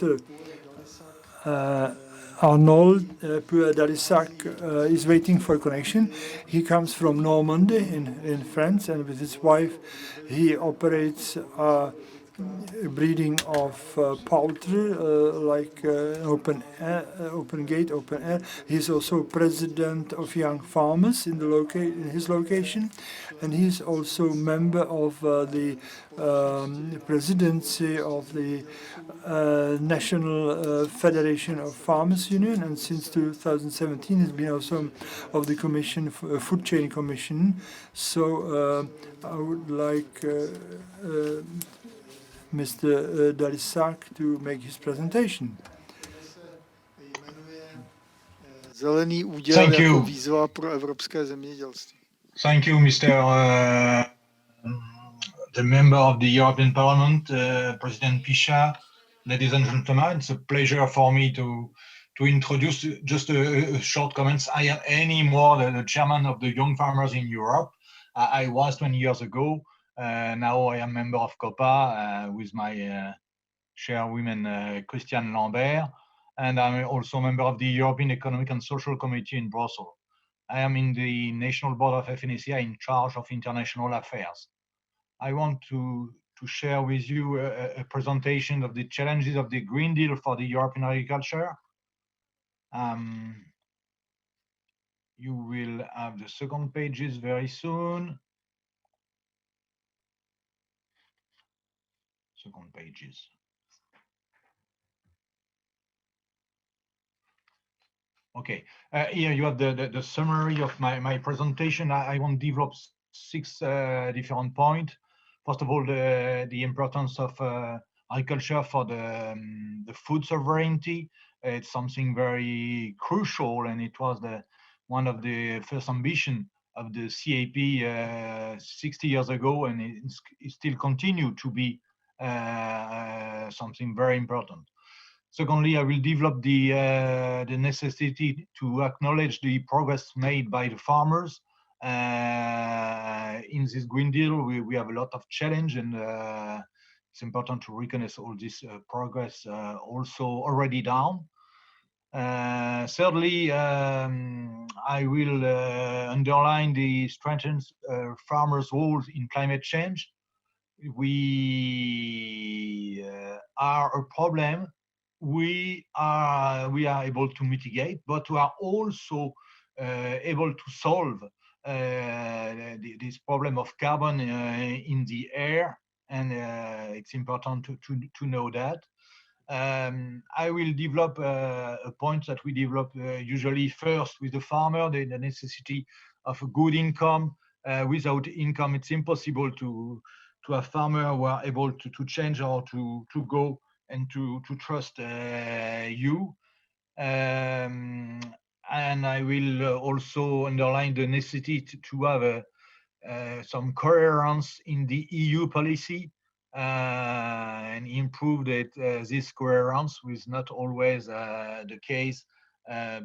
Mr. Arnold Puech d'Alissac is waiting for connection. He comes from Normandy in France, and with his wife, he operates breeding of poultry, like open gate, open air. He's also president of Young Farmers in his location, and he's also member of the presidency of the National Federation of Farmers Union, and since 2017 has been also of the Commission, Food Chain Commission. So I would like Mr. d'Alissac to make his presentation. Zelený úděl jako výzva pro evropské zemědělství. Thank you, Mr. The member of the European Parliament, President Puech. Ladies and gentlemen, it's a pleasure for me to introduce just a short comments. I am anymore the chairman of the Young Farmers in Europe. I was 20 years ago. Now I am member of COPA with my chairwoman, Christiane Lambert, and I'm also a member of the European Economic and Social Committee in Brussels. I am in the National Board of FNSEA in charge of international affairs. I want to share with you a presentation of the challenges of the Green Deal for the European agriculture. You will have the second pages very soon. Second pages. Okay, here you have the summary of my presentation. I want to develop 6 different points. First of all, the importance of agriculture for the food sovereignty. It's something very crucial, and it was one of the first ambition of the CAP 60 years ago, and it still continue to be something very important. Secondly, I will develop the necessity to acknowledge the progress made by the farmers. In this Green Deal, we have a lot of challenge, and it's important to recognize all this progress also already done. Thirdly, I will underline the strengthened farmers' roles in climate change. We are a problem. We are able to mitigate, but we are also able to solve this problem of carbon in the air, and it's important to know that. I will develop a point that we develop usually first with the farmer, the necessity of a good income. Without income, it's impossible to have farmers who are able to change or to go and to trust you. And I will also underline the necessity to have some coherence in the EU policy and improve this coherence, with not always the case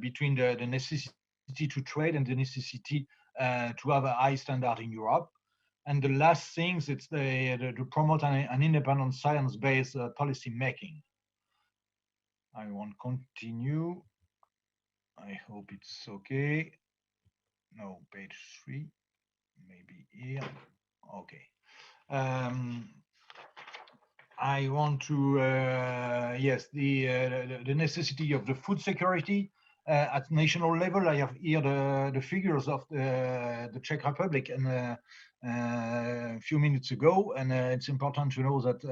between the necessity to trade and the necessity to have a high standard in Europe. And the last thing is to promote an independent science-based policy making. I won't continue. I hope it's okay. No, page 3, maybe here. Okay. I want to, yes, the necessity of the food security at national level. I have here the figures of the Czech Republic and a few minutes ago, and it's important to know that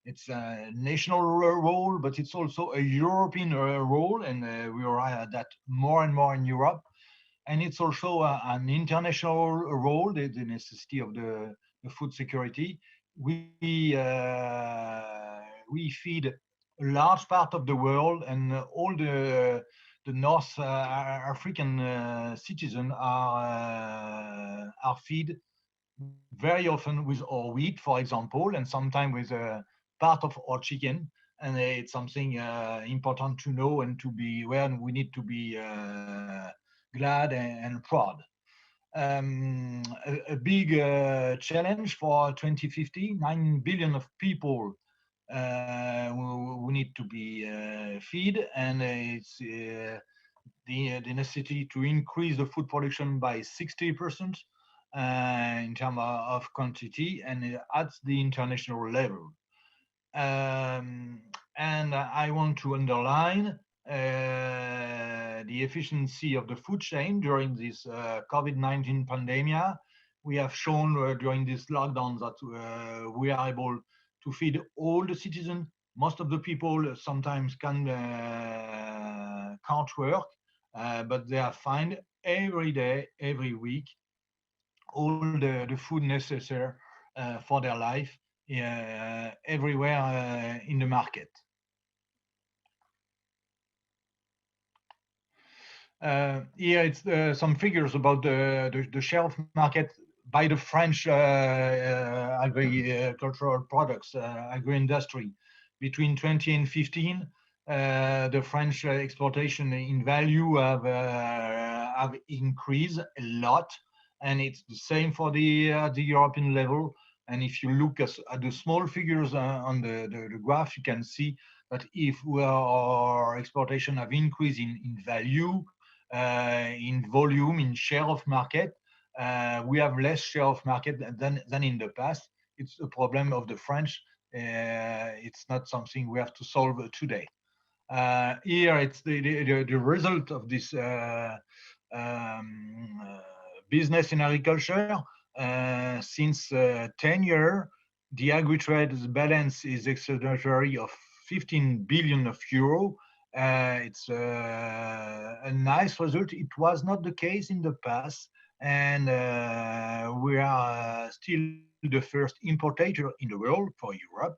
it's a national role, but it's also a European role, and we are that more and more in Europe. And it's also an international role, the necessity of the food security. We feed a large part of the world, and all the North African citizens are fed very often with our wheat, for example, and sometimes with a part of our chicken. And it's something important to know and to be aware, and we need to be glad and proud. A big challenge for 2050, 9 billion of people we need to be fed, and it's the necessity to increase the food production by 60% in terms of quantity, and at the international level. And I want to underline the efficiency of the food chain during this COVID-19 pandemic. We have shown during this lockdown that we are able to feed all the citizens. Most of the people sometimes can't work, but they are fine every day, every week, all the food necessary for their life everywhere in the market. Here it's some figures about the shelf market by the French agricultural products, agri-industry. Between 2015, the French exportation in value have increased a lot, and it's the same for the European level. And if you look at the small figures on the graph, you can see that if our exportation have increased in value, in volume, in share of market, we have less share of market than in the past. It's a problem of the French. It's not something we have to solve today. Here it's the result of this business in agriculture. Since 10 years, the agri-trade balance is excedentary of 15 billion of euro. It's a nice result. It was not the case in the past, and we are still the first importer in the world for Europe.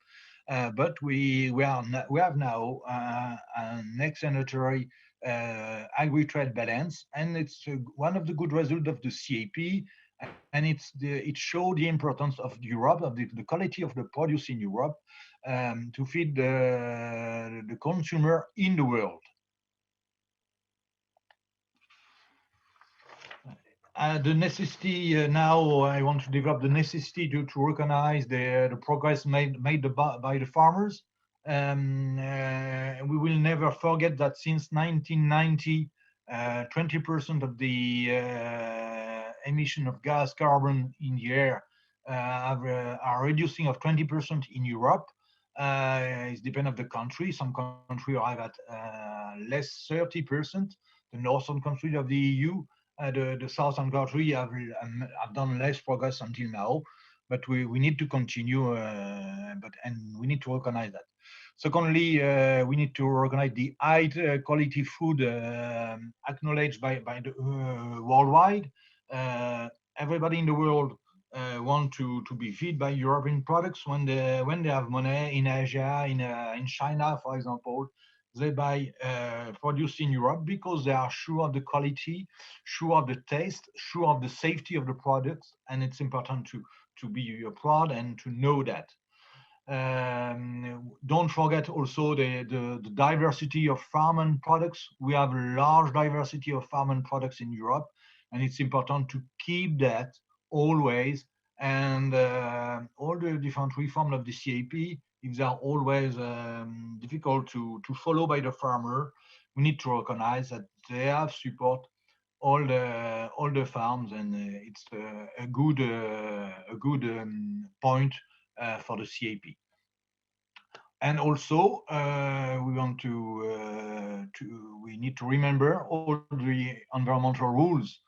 But we have now an excedentary agri-trade balance, and it's one of the good results of the CAP. And it showed the importance of Europe, of the quality of the produce in Europe, to feed the consumer in the world. The necessity now, I want to develop the necessity to recognize the progress made by the farmers. We will never forget that since 1990, 20% of the emission of gas carbon in the air are reducing of 20% in Europe. It depends on the country. Some countries are at less 30%. The northern countries of the EU, the southern countries have done less progress until now, but we need to continue, and we need to recognize that. Secondly, we need to recognize the high quality food acknowledged by the worldwide. Everybody in the world want to be fed by European products. When they have money in Asia, in China, for example, they buy produce in Europe because they are sure of the quality, sure of the taste, sure of the safety of the products, and it's important to be proud and to know that. Don't forget also the diversity of farm and products. We have a large diversity of farm and products in Europe, and it's important to keep that always. And all the different reforms of the CAP, if they are always difficult to follow by the farmer, we need to recognize that they have support all the farms, and it's a good point for the CAP. And also, we need to remember all the environmental rules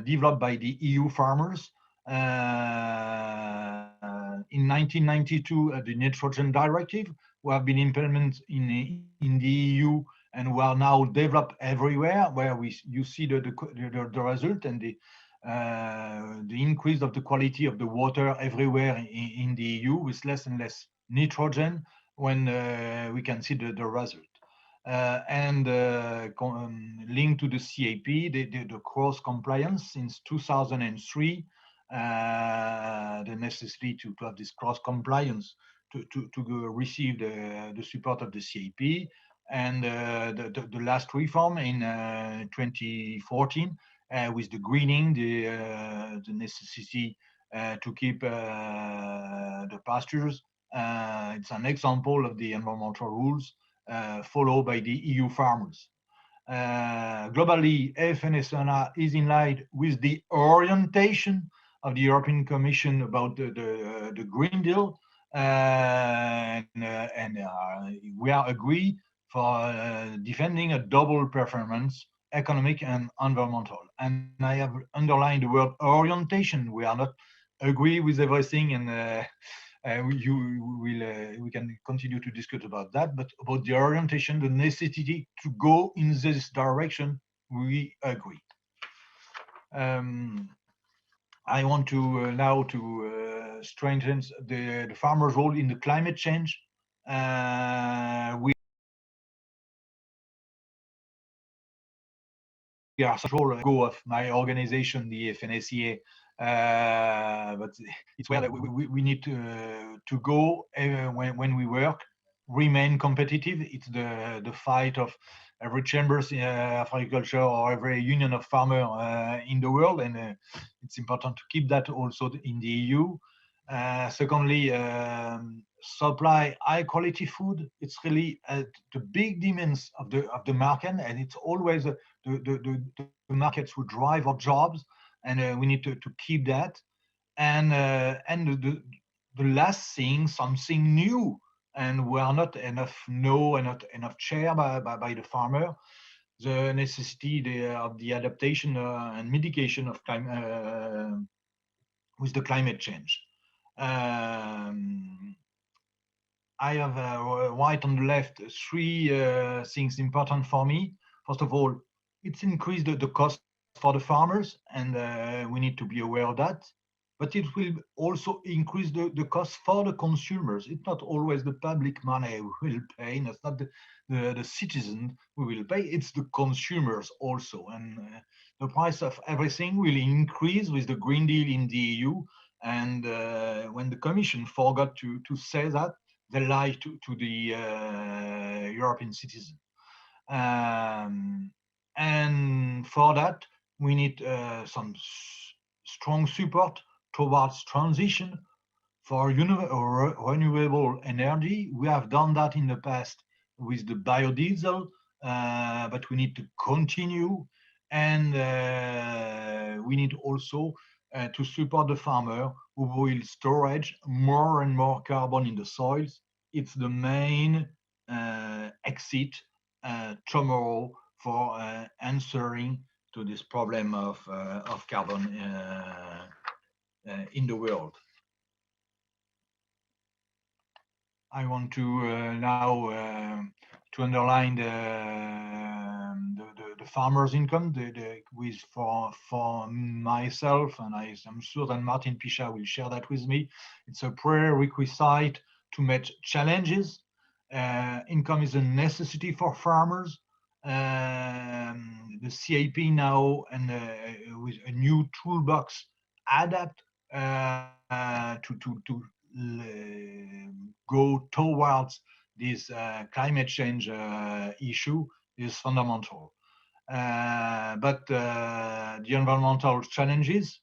developed by the EU farmers. In 1992, the Nitrogen Directive, who have been implemented in the EU and who are now developed everywhere, where you see the result and the increase of the quality of the water everywhere in the EU with less and less nitrogen, when we can see the result. And linked to the CAP, the cross compliance since 2003, the necessity to have this cross compliance to receive the support of the CAP, and the last reform in 2014 with the greening, the necessity to keep the pastures It's an example of the environmental rules followed by the EU farmers. Globally, FNSEA is in line with the orientation of the European Commission about the Green Deal, and we are agreed for defending a double performance, economic and environmental. And I have underlined the word orientation. We are not agree with everything, and we can continue to discuss about that, but about the orientation, the necessity to go in this direction, we agree. I want to now to strengthen the farmer's role in the climate change. We are central goal of my organization, the FNSEA, but it's where we need to go when we work, remain competitive. It's the fight of every chambers of agriculture or every union of farmer in the world, and it's important to keep that also in the EU. Secondly, supply high quality food. It's really the big demands of the market, and it's always the markets who drive our jobs, and we need to keep that. And the last thing, something new, and we are not enough know and not enough share by the farmer, the necessity of the adaptation and mitigation of with the climate change. I have right on the left three things important for me. First of all, it's increased the cost for the farmers, and we need to be aware of that. But it will also increase the cost for the consumers. It's not always the public money we will pay, and it's not the citizen who will pay, it's the consumers also. And the price of everything will increase with the Green Deal in the EU. And when the Commission forgot to say that, they lie to the European citizen. And for that, we need some strong support towards transition for renewable energy. We have done that in the past with the biodiesel, but we need to continue. And we need also to support the farmer who will storage more and more carbon in the soils. It's the main exit tomorrow for answering to this problem of carbon in the world. I want to now to underline the farmer's income. With for myself, and I'm sure that Martin Picha will share that with me. It's a prerequisite to meet challenges. Income is a necessity for farmers. The CAP now and with a new toolbox adapt to go towards this climate change issue is fundamental. But the environmental challenges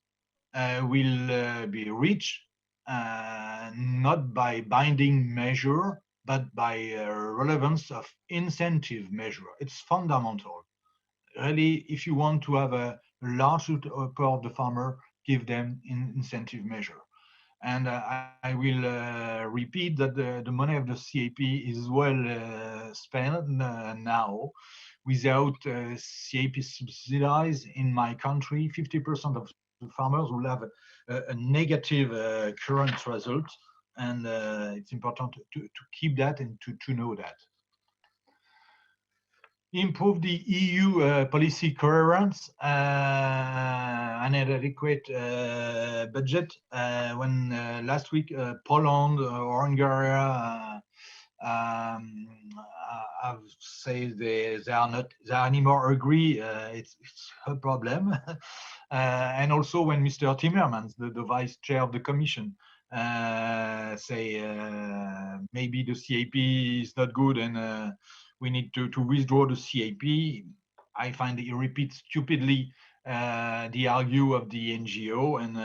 will be reached not by binding measure, but by relevance of incentive measure. It's fundamental. Really, if you want to have a large support of the farmer, give them an incentive measure. And I will repeat that the money of the CAP is well spent now. Without CAP subsidized in my country, 50% of the farmers will have a negative current result. And it's important to keep that and to know that. Improve the EU policy coherence and an adequate budget. When last week Poland or Hungary have said they are anymore agree, it's a problem. And also when Mr. Timmermans, the vice chair of the Commission, say maybe the CAP is not good and we need to withdraw the CAP. I find he repeats stupidly the argue of the NGO, and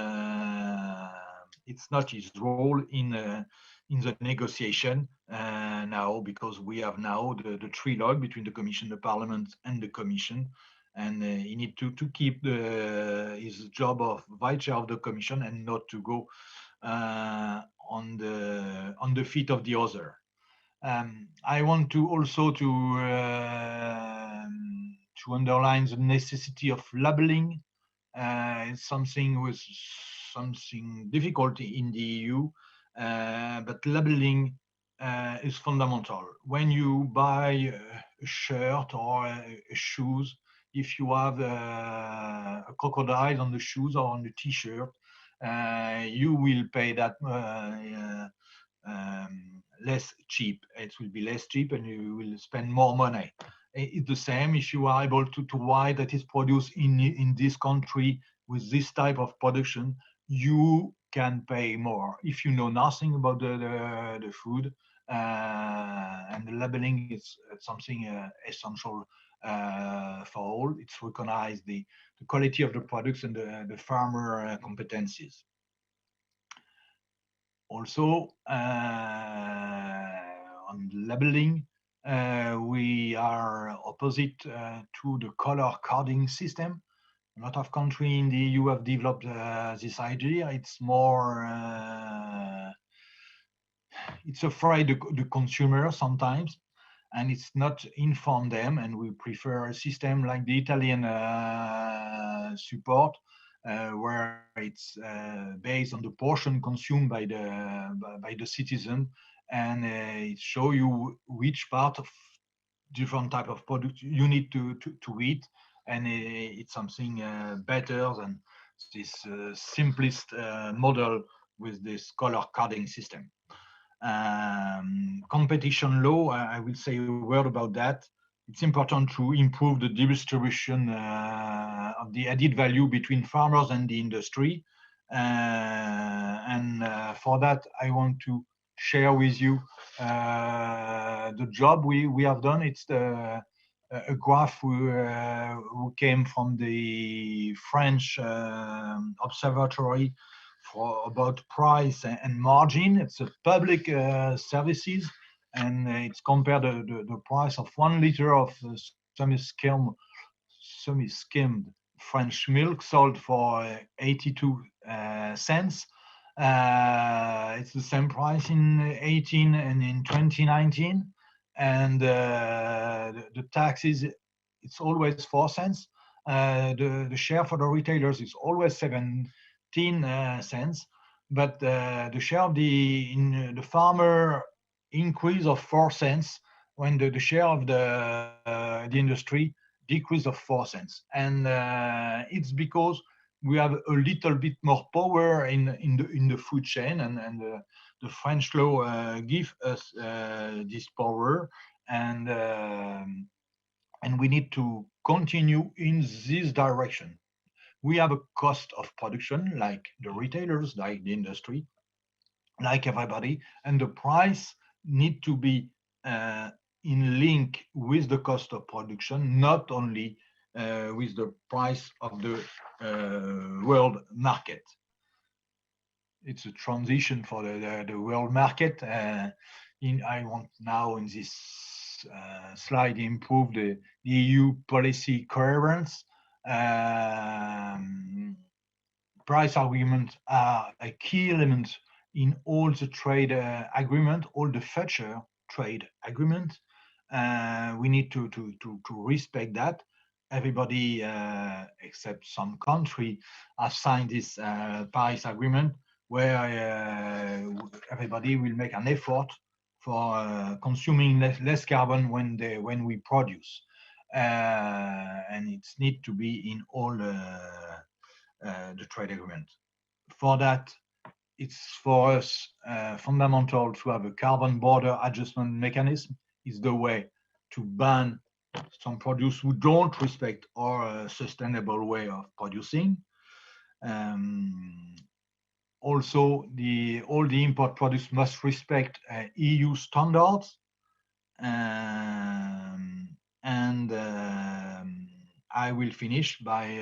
it's not his role in in the negotiation now, because we have now the trilogue between the Commission, the Parliament, and the Commission, and he need to keep his job of vice chair of the Commission and not to go on the feet of the other. I want to also to underline the necessity of labeling. It's something difficult in the EU, but labeling is fundamental. When you buy a shirt or shoes, if you have a crocodile on the shoes or on the T-shirt, you will pay that less cheap. It will be less cheap, and you will spend more money. It's the same if you are able to write that it's produced in this country with this type of production, you can pay more. If you know nothing about the food, and the labeling is something essential for all. It's recognize the quality of the products and the farmer competencies. Also, on labeling, we are opposite to the color coding system. A lot of countries in the EU have developed this idea. It's more, it's afraid the consumer sometimes, and it's not inform them. And we prefer a system like the Italian support, where it's based on the portion consumed by the citizen, and it show you which part of different type of product you need to eat, and it's something better than this simplest model with this color coding system. Competition law, I will say a word about that. It's important to improve the distribution of the added value between farmers and the industry. For that, I want to share with you the job we have done. It's a graph who came from the French observatory for about price and margin. It's a public services, and it's compared the price of 1 liter of semi-skimmed French milk sold for 82 cents. It's the same price in 18 and in 2019, and the taxes, it's always 4 cents. The share for the retailers is always 17 cents, but the share of the farmer increase of 4 cents, when the share of the industry decrease of 4 cents. And it's because we have a little bit more power in the food chain, and the French law give us this power, and we need to continue in this direction. We have a cost of production, like the retailers, like the industry, like everybody, and the price need to be in link with the cost of production, not only with the price of the world market. It's a transition for the world market. I want now in this slide improve the EU policy coherence. Price arguments are a key element in all the trade agreement, all the future trade agreement. We need to respect that. Everybody except some country have signed this Paris agreement, where everybody will make an effort for consuming less carbon when we produce, and it's need to be in all the trade agreement. For that, it's for us fundamental to have a carbon border adjustment mechanism. Is the way to ban some produce who don't respect our sustainable way of producing. Also, all the import products must respect EU standards, and I will finish by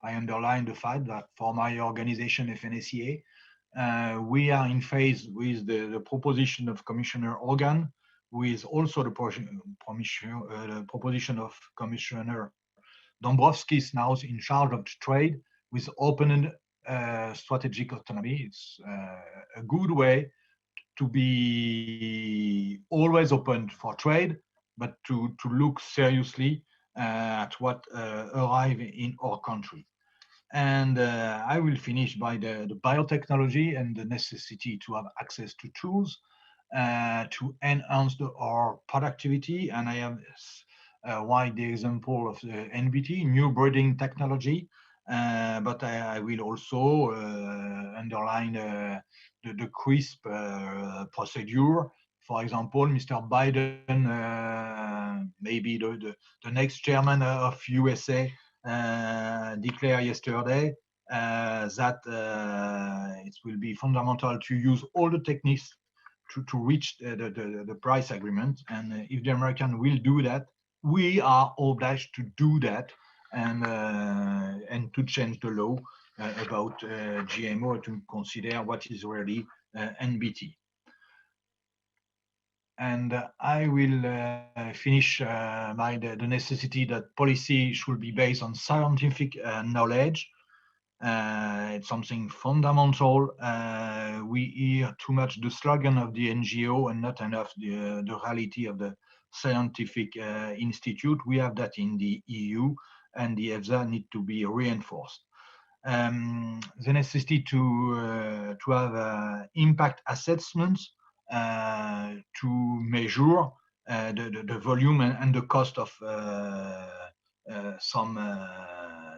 underline the fact that for my organization FNSEA, We are in phase with the proposition of Commissioner Hogan, with also the proposition of Commissioner Dombrovskis, now in charge of trade, with open strategic autonomy. It's a good way to be always open for trade, but to look seriously at what arrive in our country. And I will finish by the biotechnology and the necessity to have access to tools to enhance our productivity. And I have wide the example of the NBT, new breeding technology, but I will also underline the CRISP procedure. For example, Mr. Biden, maybe the next chairman of USA, declared yesterday that it will be fundamental to use all the techniques to reach the price agreement. And if the American will do that, we are obliged to do that, and to change the law about GMO, to consider what is really NBT. And I will finish by the necessity that policy should be based on scientific knowledge. It's something fundamental. We hear too much the slogan of the NGO and not enough the reality of the scientific institute. We have that in the EU, and the EFSA need to be reinforced. The necessity to have impact assessments to measure the volume and the cost of some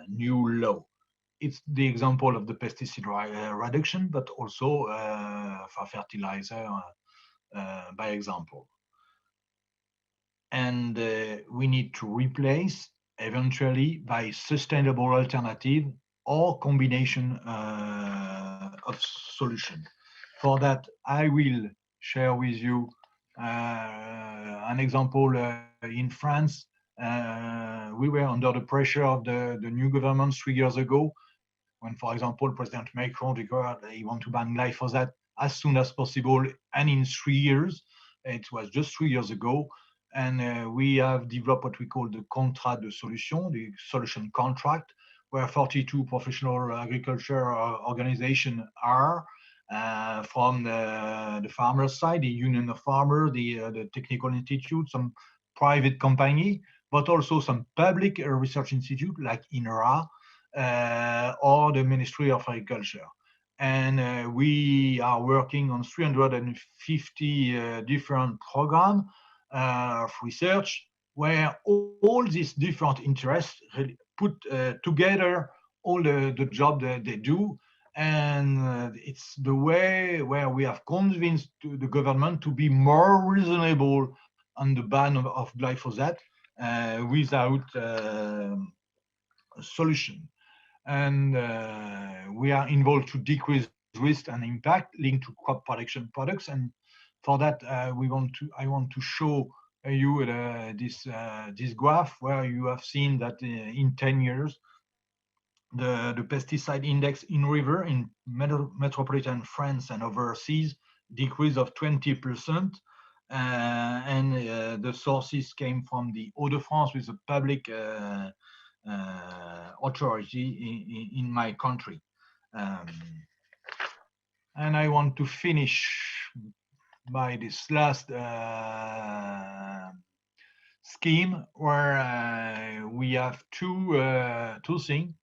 new law. It's the example of the pesticide reduction, but also for fertilizer, by example. And we need to replace eventually by sustainable alternative or combination of solution. For that, I will share with you an example in France. We were under the pressure of the new government 3 years ago, when, for example, President Macron declared he want to ban glyphosate as soon as possible, and in 3 years. It was just 3 years ago. And we have developed what we call the contrat de solution, the solution contract, where 42 professional agriculture organizations are, from the farmers' side, the Union of Farmers, the Technical Institute, some private company, but also some public research institute like INRA, or the Ministry of Agriculture. And we are working on 350 different programs of research, where all these different interests really put together all the job that they do. And it's the way where we have convinced the government to be more reasonable on the ban of glyphosate without a solution. And we are involved to decrease risk and impact linked to crop protection products. And for that, I want to show you this graph, where you have seen that in 10 years, the pesticide index in river in metropolitan France and overseas decrease of 20%. And the sources came from the Hauts-de-France with a public authority in my country. And I want to finish by this last scheme, where we have two things.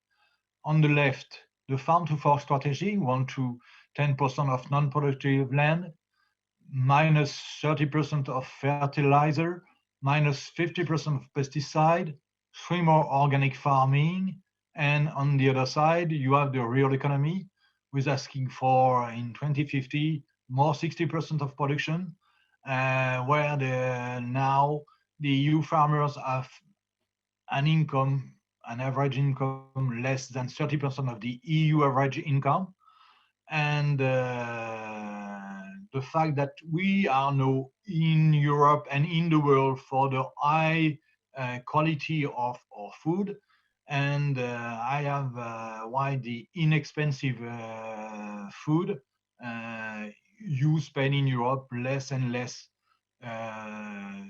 On the left, the farm to fork strategy, 10% of non-productive land, minus 30% of fertilizer, minus 50% of pesticide, 3 more organic farming. And on the other side, you have the real economy, with asking for, in 2050, more 60% of production, where now the EU farmers have an average income less than 30% of the EU average income. And the fact that we are now in Europe and in the world for the high quality of our food, and I have why the inexpensive food you spend in Europe less and less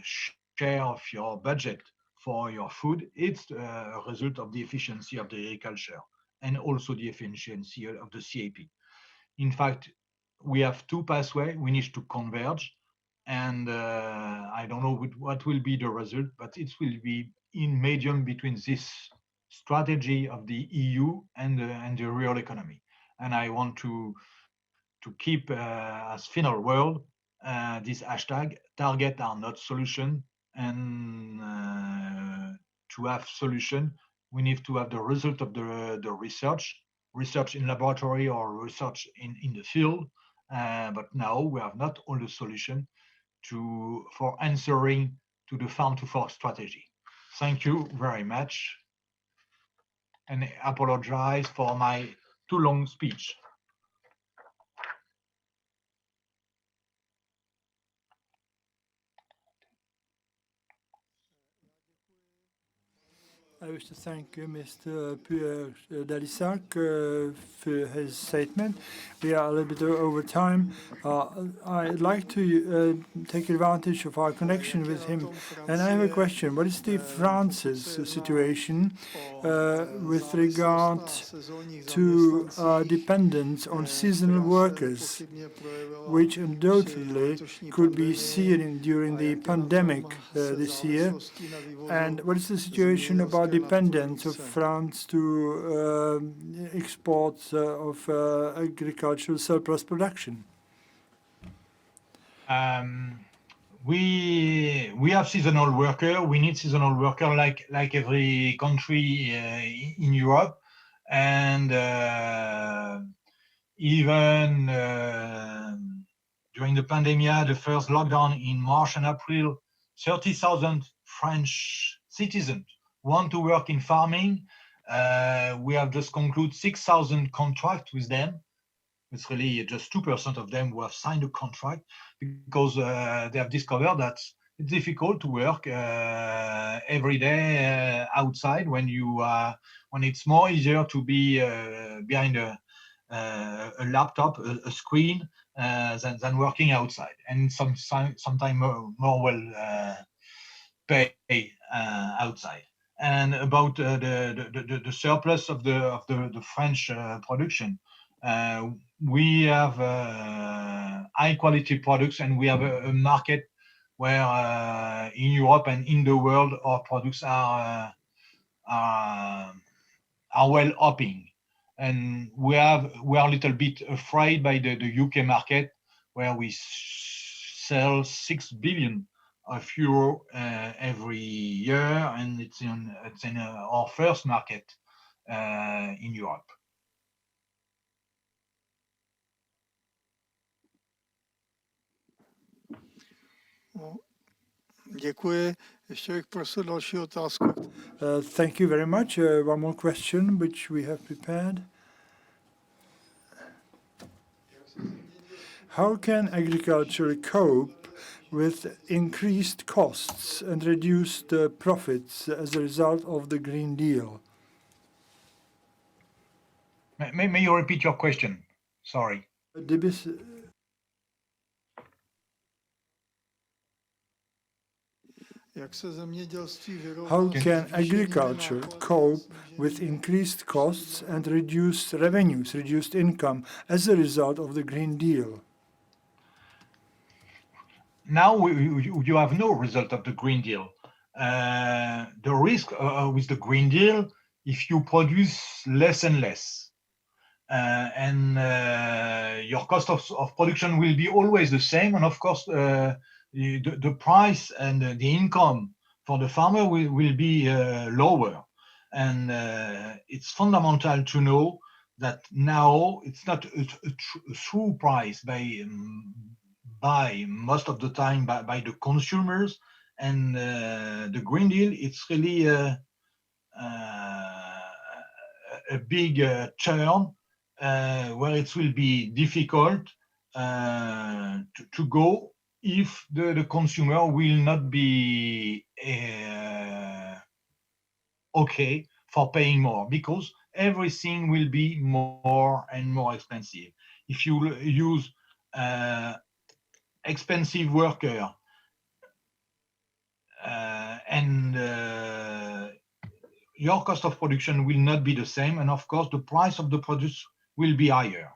share of your budget for your food. It's a result of the efficiency of the agriculture and also the efficiency of the CAP. In fact, we have two pathways we need to converge, and I don't know what will be the result, but it will be in medium between this strategy of the EU and the real economy. And I want to keep as final word this hashtag: target are not solution, and to have solution, we need to have the result of the research in laboratory or research in the field. But now we have not all the solution for answering to the farm to fork strategy. Thank you very much, and I apologize for my too long speech. I wish to thank Mr. Puech d'Alissac for his statement. We are a little bit over time. I'd like to take advantage of our connection with him. And I have a question. What is the France's situation with regard to dependence on seasonal workers, which undoubtedly could be seen during the pandemic this year? And what is the situation about dependence of France to exports of agricultural surplus production? We have seasonal worker. We need seasonal worker like every country in Europe, and even during the pandemic, the first lockdown in March and April, 30,000 French citizens want to work in farming. We have just concluded 6,000 contracts with them. It's really just 2% of them who have signed a contract, because they have discovered that it's difficult to work every day outside when it's more easier to be behind a laptop, a screen, than working outside, and sometimes more well pay outside. And about the surplus of the French production, we have high quality products, and we have a market where in Europe and in the world our products are well opening. And we are a little bit afraid by the UK market, where we sell 6 billion euro every year, and it's in our first market in Europe. Děkuji. Ještě bych prosil další otázku. Thank you very much. One more question which we have prepared. How can agriculture cope with increased costs and reduced profits as a result of the Green Deal? May you repeat your question? Sorry. How can agriculture cope with increased costs and reduced revenues, reduced income as a result of the Green Deal? Now you have no result of the Green Deal. The risk with the Green Deal, if you produce less and less, and your cost of production will be always the same, and of course the price and the income for the farmer will be lower. And it's fundamental to know that now it's not a true price by most of the time by the consumers, and the Green Deal, it's really a big turn where it will be difficult to go if the consumer will not be okay for paying more, because everything will be more and more expensive. if you use expensive worker and your cost of production will not be the same, and of course the price of the produce will be higher.